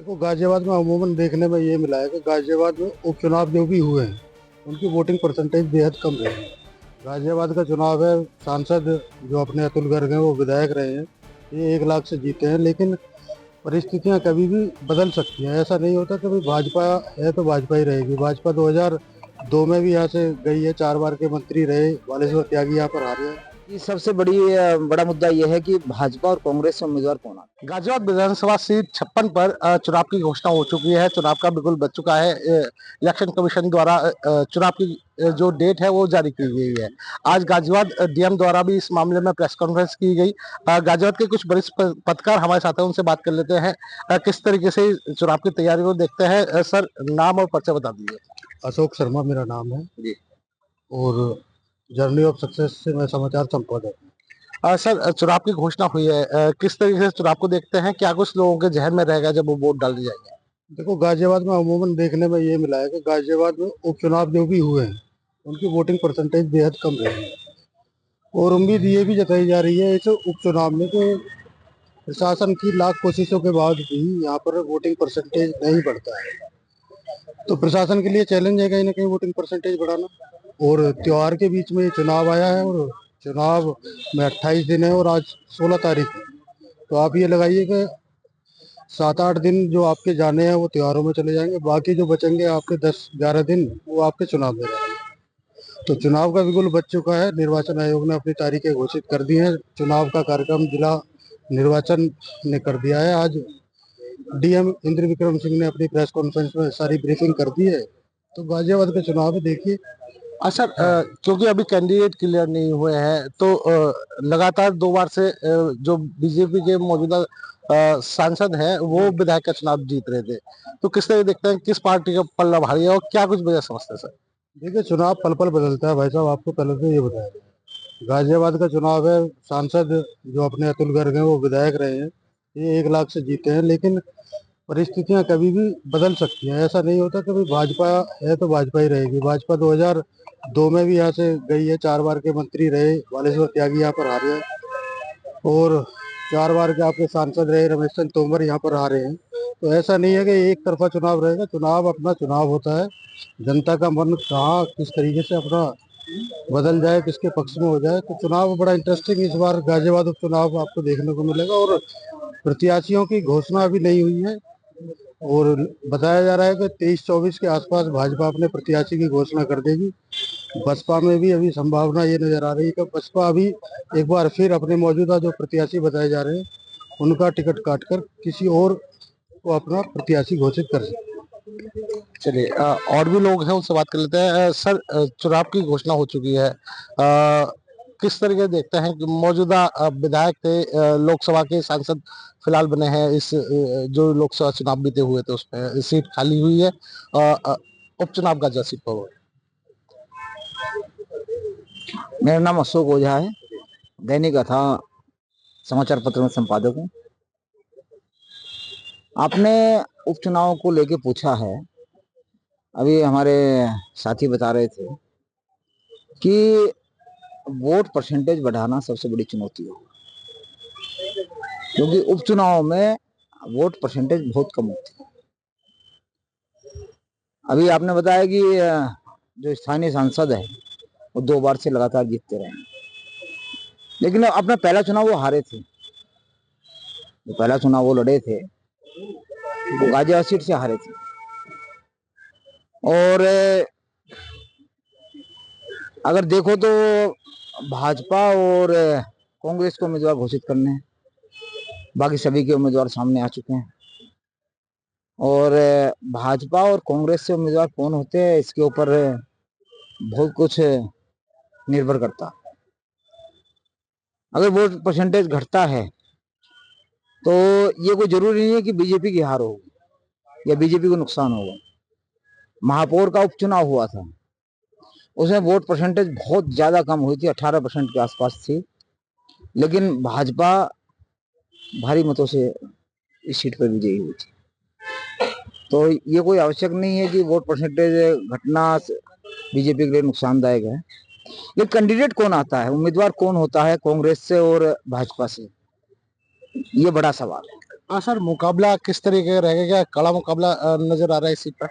देखो गाजियाबाद में अमूमन देखने में ये मिला है कि गाजियाबाद में उपचुनाव जो भी हुए हैं उनकी वोटिंग परसेंटेज बेहद कम रही है। गाजियाबाद का चुनाव है, सांसद जो अपने अतुल गर्ग हैं वो विधायक रहे हैं, ये 1 लाख से जीते हैं। लेकिन परिस्थितियां कभी भी बदल सकती हैं, ऐसा नहीं होता। कभी भाजपा है तो भाजपा ही रहेगी। भाजपा 2002 में भी यहाँ से गई है, 4 बार के मंत्री रहे, बालेश्वर त्यागी यहाँ पर हारे हैं। कि सबसे बड़ा मुद्दा यह है कि भाजपा और कांग्रेस से उम्मीदवार कौन आता गाजियाबाद विधानसभा सीट 56 पर चुनाव की घोषणा हो चुकी है। चुनाव का बिल्कुल बच चुका है। इलेक्शन कमीशन द्वारा चुनाव की जो डेट है वो जारी की गई है। आज गाजियाबाद डीएम द्वारा भी इस मामले में प्रेस कॉन्फ्रेंस की गई। गाजियाबाद के कुछ वरिष्ठ पत्रकार हमारे साथ हैं, उनसे बात कर लेते हैं। किस तरीके से चुनाव की तैयारी को देखते हैं। सर, नाम और पर्चा बता दीजिए। अशोक शर्मा मेरा नाम है जी। और जर्नी ऑफ सक्सेस से मैं समाचार संपादक हूँ। सर, चुनाव की घोषणा हुई है, किस तरीके से चुनाव को देखते हैं? क्या कुछ लोगों के जहन में रहेगा जब वो वोट डालने जाएंगे? देखो गाजियाबाद में अमूमन देखने में ये मिला है कि गाजियाबाद में उपचुनाव जो भी हुए हैं उनकी वोटिंग परसेंटेज बेहद कम रही है। और उम्मीद ये भी जताई जा रही है इस उपचुनाव में कि प्रशासन की लाख कोशिशों के बाद भी यहाँ पर वोटिंग परसेंटेज नहीं बढ़ता है। तो प्रशासन के लिए चैलेंज है कहीं ना कहीं वोटिंग परसेंटेज बढ़ाना। और त्योहार के बीच में ये चुनाव आया है और चुनाव में 28 दिन है और आज 16 तारीख है। तो आप ये लगाइए कि 7-8 दिन जो आपके जाने हैं वो त्योहारों में चले जाएंगे, बाकी जो बचेंगे आपके 10-11 दिन वो आपके चुनाव में रहेंगे। तो चुनाव का बिल्कुल बच चुका है। निर्वाचन आयोग ने अपनी तारीखें घोषित कर दी हैं। चुनाव का कार्यक्रम जिला निर्वाचन ने कर दिया है। आज डीएम इंद्र विक्रम सिंह ने अपनी प्रेस कॉन्फ्रेंस में सारी ब्रीफिंग कर दी है। तो गाजियाबाद के चुनाव में देखिए। सर, क्योंकि अभी कैंडिडेट क्लियर नहीं हुए हैं तो लगातार 2 बार से जो बीजेपी के मौजूदा सांसद हैं वो विधायक का चुनाव जीत रहे थे। तो किस तरह देखते हैं, किस पार्टी का पल्ला भारी है और क्या कुछ वजह समझते हैं सर? देखिए चुनाव पल पल बदलता है भाई साहब, आपको पहले से ये बताया जाए। गाजियाबाद का चुनाव है, सांसद जो अपने अतुल गर्ग हैं वो विधायक रहे हैं, ये 1 लाख से जीते हैं। लेकिन परिस्थितियां कभी भी बदल सकती हैं, ऐसा नहीं होता। कभी भाजपा है तो भाजपा ही रहेगी। भाजपा 2002 में भी यहाँ से गई है, 4 बार के मंत्री रहे, बालेश्वर त्यागी यहाँ पर हारे हैं। और 4 बार के आपके सांसद रहे रमेश चंद्र तोमर यहाँ पर हारे हैं। तो ऐसा नहीं है कि एक तरफा चुनाव रहेगा। चुनाव अपना चुनाव होता है। जनता का मन कहाँ किस तरीके से अपना बदल जाए, किसके पक्ष में हो जाए। तो चुनाव बड़ा इंटरेस्टिंग इस बार गाजियाबाद उपचुनाव आपको देखने को मिलेगा। और प्रत्याशियों की घोषणा अभी नहीं हुई है और बताया जा रहा है कि 23-24 के आसपास भाजपा अपने प्रत्याशी की घोषणा कर देगी। बसपा में भी अभी संभावना ये नजर आ रही है कि बसपा अभी एक बार फिर अपने मौजूदा जो प्रत्याशी बताए जा रहे हैं उनका टिकट काटकर किसी और को अपना प्रत्याशी घोषित कर सकते हैं। चलिए, और भी लोग हैं, उनसे बात कर लेते हैं। सर, चुनाव की घोषणा हो चुकी है, किस तरीके देखते हैं कि मौजूदा विधायक थे, लोकसभा के सांसद फिलहाल बने हैं, इस जो लोकसभा चुनाव बीते हुए थे उसमें सीट खाली हुई है, उपचुनाव का सीट पर हुआ है। मेरा नाम अशोक ओझा है, दैनिक कथा समाचार पत्र में संपादक हूँ। आपने उपचुनाव को लेके पूछा है। अभी हमारे साथी बता रहे थे कि वोट परसेंटेज बढ़ाना सबसे बड़ी चुनौती होगी, क्योंकि उपचुनाव में वोट परसेंटेज बहुत कम होती है। अभी आपने बताया कि जो स्थानीय सांसद है वो 2 बार से लगातार जीतते रहे, लेकिन अपना पहला चुनाव वो हारे थे। जो पहला चुनाव वो लड़े थे वो गाजियाबाद सीट से हारे थे। और अगर देखो तो भाजपा और कांग्रेस को उम्मीदवार घोषित करने हैं, बाकी सभी के उम्मीदवार सामने आ चुके हैं। और भाजपा और कांग्रेस से उम्मीदवार कौन होते हैं इसके ऊपर बहुत कुछ निर्भर करता है। अगर वोट परसेंटेज घटता है तो ये कोई जरूरी नहीं है कि बीजेपी की हार होगी या बीजेपी को नुकसान होगा। महापौर का उपचुनाव हुआ था, उसमें वोट परसेंटेज बहुत ज्यादा कम हुई थी, 18% के आसपास थी, लेकिन भाजपा भारी मतों से इस सीट पर विजयी हुई थी। तो ये कोई आवश्यक नहीं है कि वोट परसेंटेज घटना बीजेपी के लिए नुकसानदायक है। ये कैंडिडेट कौन आता है, उम्मीदवार कौन होता है कांग्रेस से और भाजपा से, ये बड़ा सवाल है। सर मुकाबला किस तरीके का रहेगा, क्या कड़ा मुकाबला नजर आ रहा है इस सीट पर?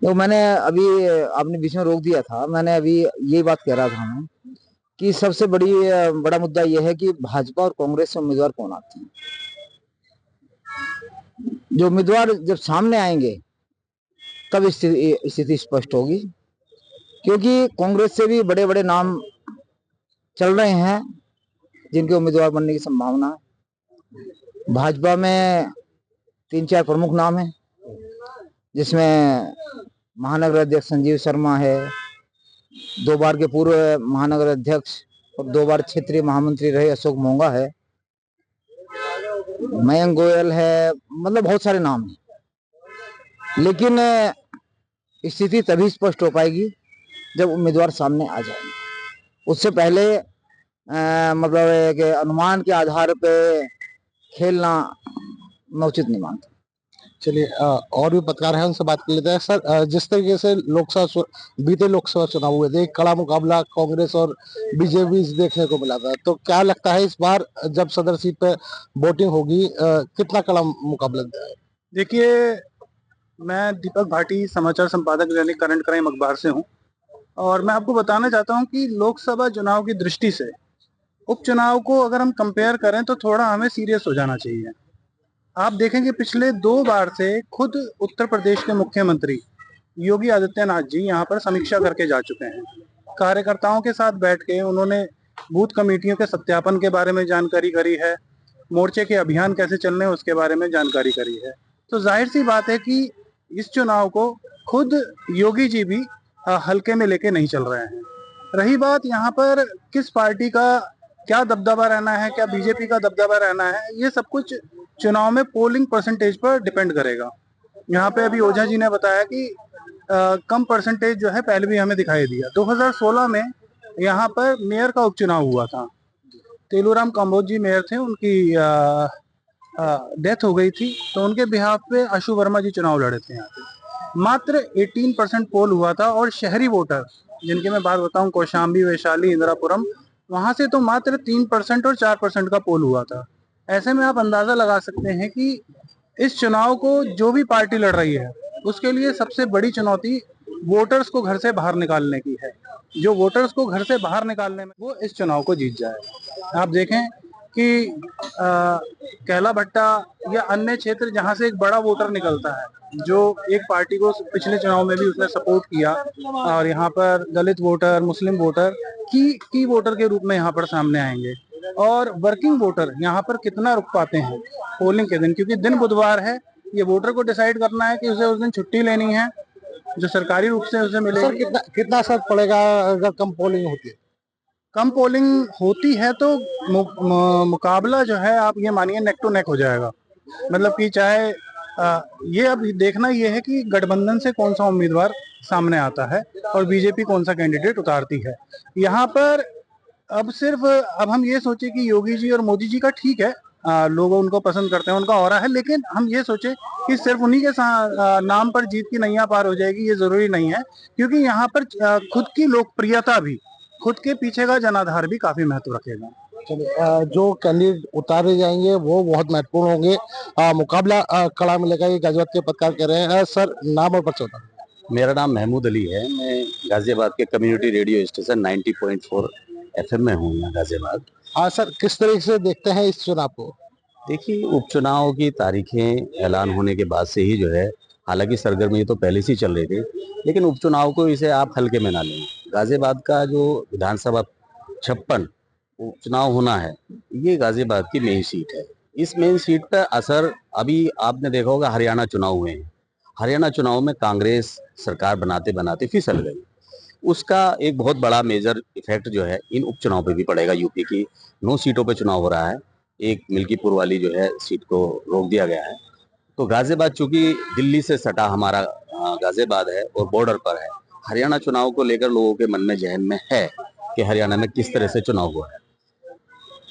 तो मैंने अभी आपने बीच में रोक दिया था, मैंने अभी यही बात कह रहा था मैं कि सबसे बड़ा मुद्दा यह है कि भाजपा और कांग्रेस से उम्मीदवार कौन आते हैं। जो उम्मीदवार जब सामने आएंगे तब स्थिति स्पष्ट होगी, क्योंकि कांग्रेस से भी बड़े बड़े नाम चल रहे हैं जिनके उम्मीदवार बनने की संभावना है। भाजपा में 3-4 प्रमुख नाम हैं, जिसमें महानगर अध्यक्ष संजीव शर्मा है, 2 बार के पूर्व महानगर अध्यक्ष और 2 बार क्षेत्रीय महामंत्री रहे अशोक मोंगा है, मयंक गोयल है, मतलब बहुत सारे नाम हैं। लेकिन स्थिति तभी स्पष्ट हो पाएगी जब उम्मीदवार सामने आ जाएंगे। उससे पहले मतलब एक अनुमान के आधार पे खेलना मैं उचित नहीं मानता। चलिए और भी पत्रकार हैं, उनसे बात कर लेते हैं। सर जिस तरीके से बीते लोकसभा चुनाव हुए थे, कड़ा मुकाबला कांग्रेस और बीजेपी देखने को मिला था, तो क्या लगता है इस बार जब सदर सीट पे वोटिंग होगी कितना कड़ा मुकाबला है? देखिए, मैं दीपक भाटी, समाचार संपादक दैनिक करंट क्राइम अखबार से हूं और मैं आपको बताना चाहता हूं कि लोकसभा चुनाव की दृष्टि से उपचुनाव को अगर हम कंपेयर करें तो थोड़ा हमें सीरियस हो जाना चाहिए। आप देखेंगे पिछले 2 बार से खुद उत्तर प्रदेश के मुख्यमंत्री योगी आदित्यनाथ जी यहाँ पर समीक्षा करके जा चुके हैं। कार्यकर्ताओं के साथ बैठ के उन्होंने बूथ कमेटियों के सत्यापन के बारे में जानकारी करी है, मोर्चे के अभियान कैसे चलने हैं उसके बारे में जानकारी करी है। तो जाहिर सी बात है कि इस चुनाव को खुद योगी जी भी हल्के में लेके नहीं चल रहे हैं। रही बात यहाँ पर किस पार्टी का क्या दबदबा रहना है, क्या बीजेपी का दबदबा रहना है, ये सब कुछ चुनाव में पोलिंग परसेंटेज पर डिपेंड करेगा। यहाँ पे अभी ओझा जी ने बताया कि कम परसेंटेज जो है पहले भी हमें दिखाई दिया। 2016 में यहाँ पर मेयर का उपचुनाव हुआ था, तेलूराम काम्बोज जी मेयर थे, उनकी डेथ हो गई थी, तो उनके बिहाफ पे अशु वर्मा जी चुनाव लड़े थे। यहाँ पे मात्र 18% पोल हुआ था और शहरी वोटर जिनकी मैं बात बताऊं, कौशाम्बी, वैशाली, इंदिरापुरम, वहां से तो मात्र 3% और 4% का पोल हुआ था। ऐसे में आप अंदाजा लगा सकते हैं कि इस चुनाव को जो भी पार्टी लड़ रही है उसके लिए सबसे बड़ी चुनौती वोटर्स को घर से बाहर निकालने की है। जो वोटर्स को घर से बाहर निकालने में वो इस चुनाव को जीत जाए। आप देखें कि कैला भट्टा या अन्य क्षेत्र जहां से एक बड़ा वोटर निकलता है, जो एक पार्टी को पिछले चुनाव में भी उसने सपोर्ट किया, और यहाँ पर दलित वोटर, मुस्लिम वोटर की वोटर के रूप में यहाँ पर सामने आएंगे। और वर्किंग वोटर यहाँ पर कितना रुक पाते हैं पोलिंग के दिन, क्योंकि दिन बुधवार है, ये वोटर को डिसाइड करना है कि उसे उस दिन छुट्टी लेनी है जो सरकारी रूप से उसे मिलेगी। सर कितना असर पड़ेगा अगर कम पोलिंग होती है? कम पोलिंग होती है तो मुकाबला जो है आप ये मानिए नेक टू नेक हो जाएगा। मतलब कि चाहे ये अब देखना ये है कि गठबंधन से कौन सा उम्मीदवार सामने आता है और बीजेपी कौन सा कैंडिडेट उतारती है। यहाँ पर अब हम ये सोचे कि योगी जी और मोदी जी का ठीक है, लोग उनको पसंद करते हैं, उनका ऑरा है, लेकिन हम ये सोचे कि सिर्फ उन्हीं के नाम पर जीत की नैया पार हो जाएगी, ये जरूरी नहीं है। क्योंकि यहाँ पर खुद की लोकप्रियता भी, खुद के पीछे का जनाधार भी काफी महत्व रखेगा। चलिए जो कैंडिडेट उतारे जाएंगे वो बहुत महत्वपूर्ण होंगे, मुकाबला कड़ा मिलेगा, ये गाजियाबाद के पत्रकार कह रहे हैं। सर नाम और परिचय बताएं। मेरा नाम महमूद अली है, मैं गाजियाबाद के कम्युनिटी रेडियो स्टेशन 90.4 FM में हूँ यहाँ गाजियाबाद। हाँ सर, किस तरीके से देखते हैं इस चुनाव को? देखिए, उपचुनाव की तारीखें ऐलान होने के बाद से ही जो है, हालांकि सरगर्मी तो पहले से ही चल रही थी, लेकिन उपचुनाव को इसे आप हल्के में ना लें। गाजियाबाद का जो विधानसभा 56 उपचुनाव होना है, ये गाजियाबाद की मेन सीट है। इस मेन सीट पर असर अभी आपने देखा होगा, हरियाणा चुनाव हुए हैं, हरियाणा चुनाव में कांग्रेस सरकार बनाते बनाते फिसल गई, उसका एक बहुत बड़ा मेजर इफेक्ट जो है इन उपचुनाव पे भी पड़ेगा। यूपी की 9 सीटों पे चुनाव हो रहा है, एक मिल्कीपुर वाली जो है सीट को रोक दिया गया है। तो गाजियाबाद चूंकि दिल्ली से सटा हमारा गाजियाबाद है और बॉर्डर पर है, हरियाणा चुनाव को लेकर लोगों के मन में, जहन में है कि हरियाणा में किस तरह से चुनाव हुआ है।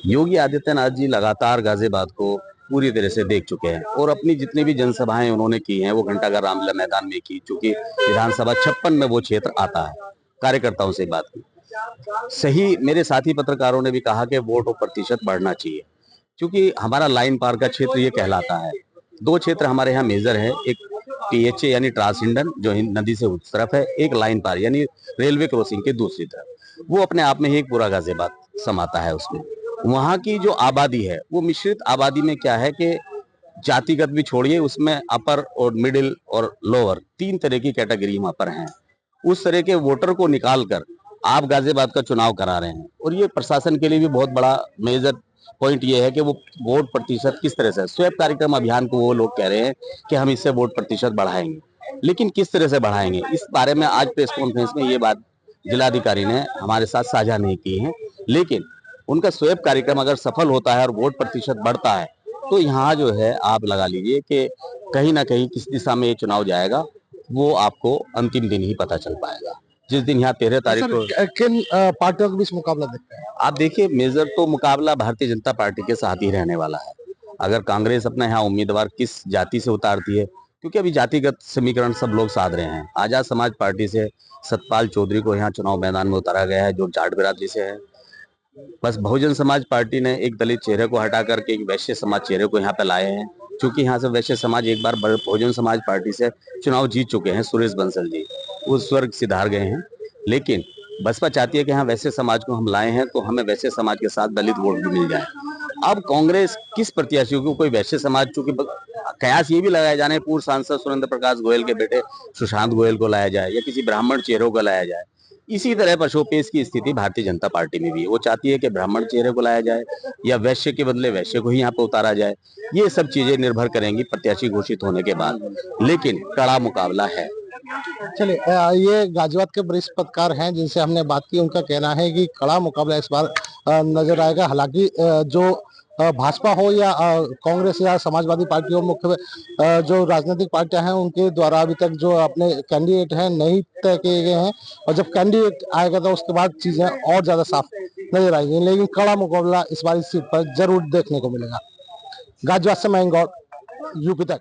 योगी आदित्यनाथ जी लगातार गाजियाबाद को पूरी तरह से देख चुके हैं और अपनी जितनी भी जनसभाएं उन्होंने की हैं वो घंटाघर रामलीला मैदान में की, चूंकि विधानसभा 56 में वो क्षेत्र आता है। कार्यकर्ताओं से बात की, सही मेरे साथी पत्रकारों ने भी कहा कि वोट और प्रतिशत बढ़ना चाहिए। क्योंकि हमारा लाइन पार का क्षेत्र ये कहलाता है। दो क्षेत्र हमारे यहाँ मेजर है, एक THA यानी ट्रांस हिंडन जो नदी से उस तरफ है, एक लाइन पार यानी रेलवे क्रॉसिंग के दूसरी तरफ। वो अपने आप में ही एक पूरा गाजियाबाद समाता है उसमें। वहाँ की जो आबादी है वो मिश्रित आबादी में क्या है कि जातिगत भी छोड़िए, उसमें अपर और मिडिल और लोअर 3 तरह की कैटेगरी वहाँ पर हैं। उस तरह के वोटर को निकाल कर आप गाजियाबाद का चुनाव करा रहे हैं, और ये प्रशासन के लिए भी बहुत बड़ा मेजर पॉइंट ये है कि वो वोट प्रतिशत किस तरह से, स्वीप कार्यक्रम अभियान को वो लोग कह रहे हैं कि हम इससे वोट प्रतिशत बढ़ाएंगे, लेकिन किस तरह से बढ़ाएंगे इस बारे में आज प्रेस कॉन्फ्रेंस में ये बात जिलाधिकारी ने हमारे साथ साझा नहीं की है। लेकिन उनका स्वीप कार्यक्रम अगर सफल होता है और वोट प्रतिशत बढ़ता है तो यहाँ जो है आप लगा लीजिए कि कहीं ना कहीं किस दिशा में ये चुनाव जाएगा वो आपको अंतिम दिन ही पता चल पाएगा, जिस दिन यहाँ 13 तारीख को। किन पार्टियों के बीच मुकाबला देखते हैं? आप देखिए, मेजर तो मुकाबला भारतीय जनता पार्टी के साथ ही रहने वाला है। अगर कांग्रेस अपने यहाँ उम्मीदवार किस जाति से उतारती है, क्योंकि अभी जातिगत समीकरण सब लोग साध रहे हैं। आजाद समाज पार्टी से सतपाल चौधरी को यहाँ चुनाव मैदान में उतारा गया है जो जाट बिरादरी से है। बस बहुजन समाज पार्टी ने एक दलित चेहरे को हटा करके एक वैश्य समाज चेहरे को यहाँ पे लाए हैं, क्योंकि यहाँ से वैश्य समाज एक बार बहुजन समाज पार्टी से चुनाव जीत चुके हैं। सुरेश बंसल जी उस वर्ग सिधार गए हैं, लेकिन बसपा चाहती है कि यहाँ वैश्य समाज को हम लाए हैं तो हमें वैश्य समाज के साथ दलित वोट भी मिल जाए। अब कांग्रेस किस प्रत्याशी को, कोई वैश्य समाज, चूंकि कयास ये भी लगाया जा रहे हैं पूर्व सांसद सुरेंद्र प्रकाश गोयल के बेटे सुशांत गोयल को लाया जाए या किसी ब्राह्मण चेहरों को लाया जाए। इसी तरह पशुपेश की स्थिति भारतीय जनता पार्टी में भी है। वो चाहती है कि ब्राह्मण चेहरे को लाया जाए या वैश्य के बदले वैश्य को ही यहाँ पे उतारा जाए। ये सब चीजें निर्भर करेंगी प्रत्याशी घोषित होने के बाद, लेकिन कड़ा मुकाबला है। चलिए, ये गाजियाबाद के वरिष्ठ पत्रकार हैं जिनसे हमने बात की। उनका कहना है कि कड़ा मुकाबला इस बार नजर आएगा। हालांकि जो भाजपा हो या कांग्रेस या समाजवादी पार्टी हो, मुख्य जो राजनीतिक पार्टियां हैं उनके द्वारा अभी तक जो अपने कैंडिडेट हैं नहीं तय किए गए हैं, और जब कैंडिडेट आएगा तो उसके बाद चीजें और ज्यादा साफ नजर आएंगी। लेकिन कड़ा मुकाबला इस बार इस सीट पर जरूर देखने को मिलेगा। गाजियाबाद से मैं यूपी तक।